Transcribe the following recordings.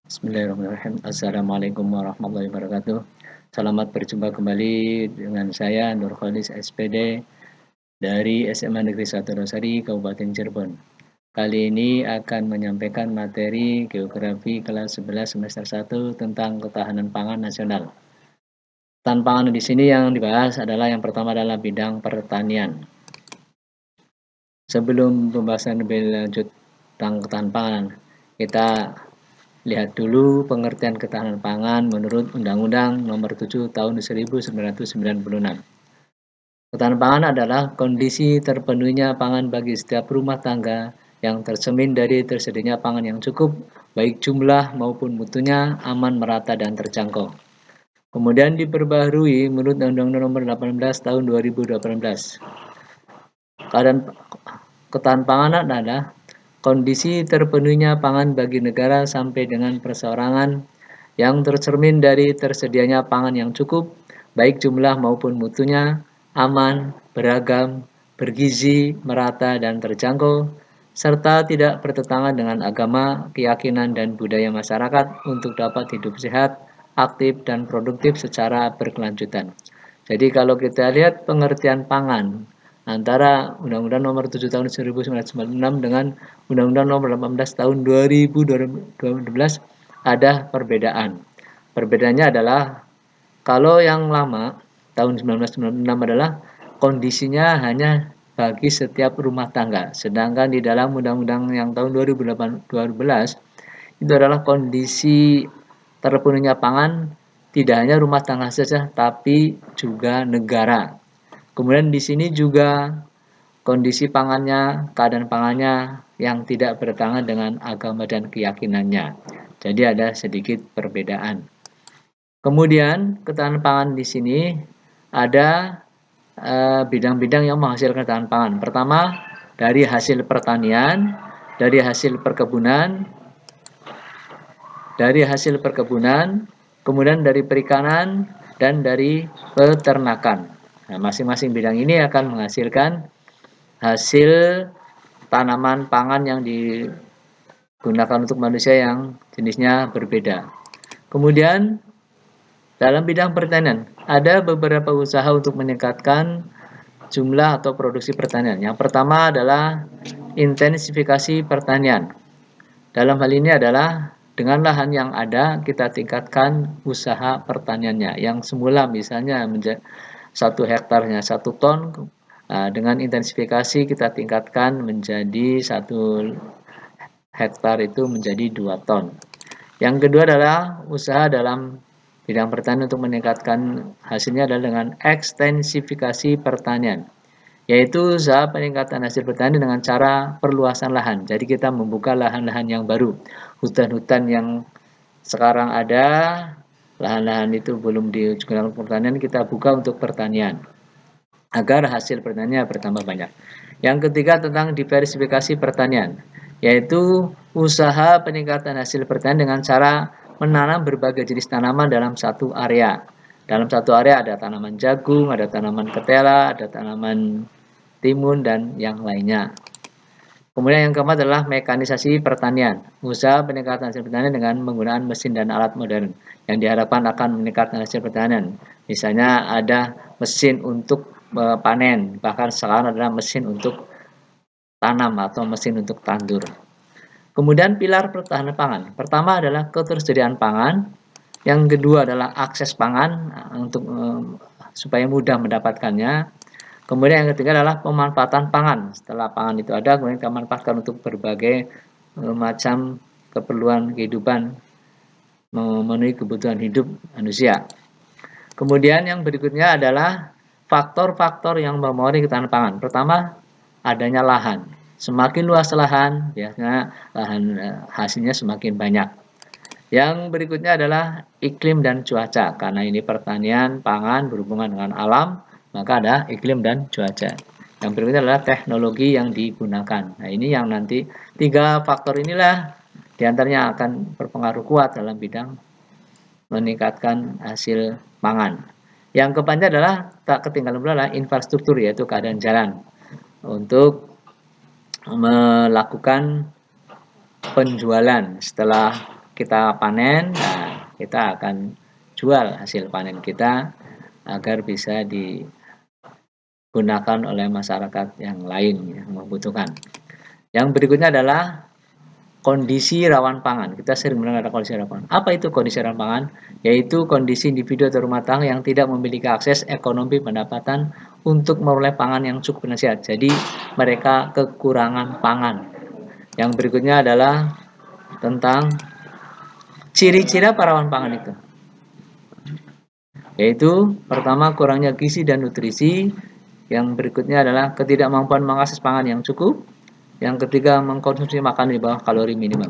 Bismillahirrahmanirrahim. Assalamualaikum warahmatullahi wabarakatuh. Selamat berjumpa kembali dengan saya Nur Khalis SPD dari SMA Negeri 1 Rosari, Kabupaten Cirebon. Kali ini akan menyampaikan materi Geografi kelas 11 semester 1 tentang ketahanan pangan nasional. Ketahanan pangan di sini yang dibahas adalah yang pertama adalah bidang pertanian. Sebelum pembahasan lebih lanjut tentang ketahanan pangan, kita lihat dulu pengertian ketahanan pangan menurut Undang-Undang Nomor 7 Tahun 1996. Ketahanan pangan adalah kondisi terpenuhinya pangan bagi setiap rumah tangga yang tercermin dari tersedianya pangan yang cukup, baik jumlah maupun mutunya, aman, merata, dan terjangkau. Kemudian diperbaharui menurut Undang-Undang Nomor 18 Tahun 2018. Keadaan ketahanan pangan adalah kondisi terpenuhinya pangan bagi negara sampai dengan perseorangan yang tercermin dari tersedianya pangan yang cukup, baik jumlah maupun mutunya, aman, beragam, bergizi, merata, dan terjangkau, serta tidak bertentangan dengan agama, keyakinan, dan budaya masyarakat untuk dapat hidup sehat, aktif, dan produktif secara berkelanjutan. Jadi kalau kita lihat pengertian pangan antara Undang-Undang Nomor 7 Tahun 1996 dengan Undang-Undang Nomor 18 Tahun 2012 ada perbedaan. Perbedaannya adalah kalau yang lama tahun 1996 adalah kondisinya hanya bagi setiap rumah tangga, sedangkan di dalam undang-undang yang tahun 2012 itu adalah kondisi terpenuhinya pangan tidak hanya rumah tangga saja tapi juga negara. Kemudian di sini juga kondisi pangannya, keadaan pangannya yang tidak bertentangan dengan agama dan keyakinannya. Jadi ada sedikit perbedaan. Kemudian ketahanan pangan di sini ada bidang-bidang yang menghasilkan ketahanan pangan. Pertama, dari hasil pertanian, dari hasil perkebunan, kemudian dari perikanan, dan dari peternakan. Nah, masing-masing bidang ini akan menghasilkan hasil tanaman pangan yang digunakan untuk manusia yang jenisnya berbeda. Kemudian dalam bidang pertanian ada beberapa usaha untuk meningkatkan jumlah atau produksi pertanian. Yang pertama adalah intensifikasi pertanian. Dalam hal ini adalah dengan lahan yang ada kita tingkatkan usaha pertaniannya. Yang semula misalnya 1 hektarnya 1 ton, dengan intensifikasi kita tingkatkan menjadi 1 hektar itu menjadi 2 ton. Yang kedua adalah usaha dalam bidang pertanian untuk meningkatkan hasilnya adalah dengan ekstensifikasi pertanian, yaitu usaha peningkatan hasil pertanian dengan cara perluasan lahan. Jadi kita membuka lahan-lahan yang baru, hutan-hutan yang sekarang ada, lahan-lahan itu belum digunakan untuk pertanian, kita buka untuk pertanian agar hasil pertaniannya bertambah banyak. Yang ketiga tentang diversifikasi pertanian, yaitu usaha peningkatan hasil pertanian dengan cara menanam berbagai jenis tanaman dalam satu area. Dalam satu area ada tanaman jagung, ada tanaman ketela, ada tanaman timun, dan yang lainnya. Kemudian yang keempat adalah mekanisasi pertanian, usaha peningkatan hasil pertanian dengan menggunakan mesin dan alat modern yang diharapkan akan meningkatkan hasil pertanian. Misalnya ada mesin untuk panen, bahkan sekarang adalah mesin untuk tanam atau mesin untuk tandur. Kemudian pilar pertahanan pangan. Pertama adalah ketersediaan pangan, yang kedua adalah akses pangan untuk supaya mudah mendapatkannya. Kemudian yang ketiga adalah pemanfaatan pangan. Setelah pangan itu ada, kemudian kita manfaatkan untuk berbagai macam keperluan kehidupan, memenuhi kebutuhan hidup manusia. Kemudian yang berikutnya adalah faktor-faktor yang mempengaruhi ketahanan pangan. Pertama, adanya lahan. Semakin luas lahan, biasanya lahan hasilnya semakin banyak. Yang berikutnya adalah iklim dan cuaca. Karena ini pertanian pangan berhubungan dengan alam, maka ada iklim dan cuaca. Yang berikutnya adalah teknologi yang digunakan. Nah, ini yang nanti 3 faktor inilah diantaranya akan berpengaruh kuat dalam bidang meningkatkan hasil pangan. Yang keempatnya adalah tak ketinggalan pula adalah infrastruktur, yaitu keadaan jalan untuk melakukan penjualan setelah kita panen, nah kita akan jual hasil panen kita agar bisa digunakan oleh masyarakat yang lain yang membutuhkan. Yang berikutnya adalah kondisi rawan pangan. Kita sering mendengar kondisi rawan pangan. Apa itu kondisi rawan pangan? Yaitu kondisi individu atau rumah tangga yang tidak memiliki akses ekonomi pendapatan untuk memperoleh pangan yang cukup dan sehat. Jadi mereka kekurangan pangan. Yang berikutnya adalah tentang ciri-ciri rawan pangan itu. Yaitu pertama kurangnya gizi dan nutrisi, yang berikutnya adalah ketidakmampuan mengakses pangan yang cukup, yang ketiga mengkonsumsi makanan di bawah kalori minimum.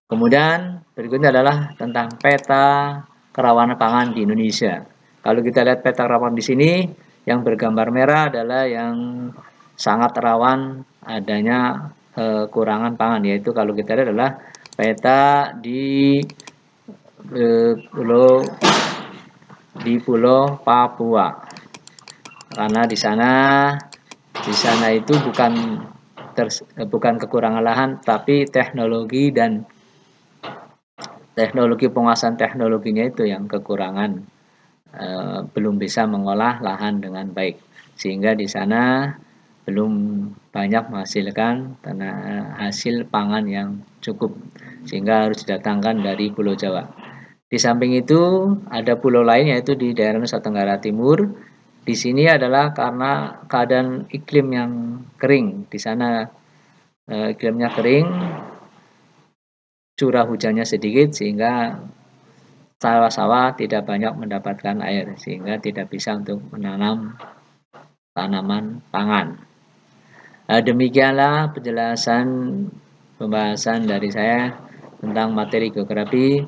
Kemudian berikutnya adalah tentang peta kerawanan pangan di Indonesia. Kalau kita lihat peta kerawanan di sini, yang bergambar merah adalah yang sangat rawan adanya kekurangan pangan, yaitu kalau kita lihat adalah peta di Pulau Papua. Karena di sana itu bukan kekurangan lahan, tapi teknologi penguasaan teknologinya itu yang kekurangan, belum bisa mengolah lahan dengan baik, sehingga di sana belum banyak menghasilkan hasil pangan yang cukup, sehingga harus didatangkan dari Pulau Jawa. Di samping itu ada pulau lain, yaitu di daerah Nusa Tenggara Timur. Di sini adalah karena keadaan iklim yang kering. Di sana iklimnya kering, curah hujannya sedikit, sehingga sawah-sawah tidak banyak mendapatkan air, sehingga tidak bisa untuk menanam tanaman pangan. Demikianlah pembahasan dari saya tentang materi geografi.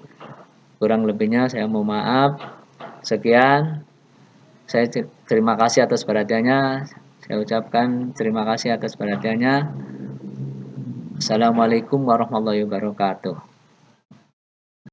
Kurang lebihnya saya mohon maaf. Sekian. Saya terima kasih atas perhatiannya. Saya ucapkan terima kasih atas perhatiannya. Assalamualaikum warahmatullahi wabarakatuh.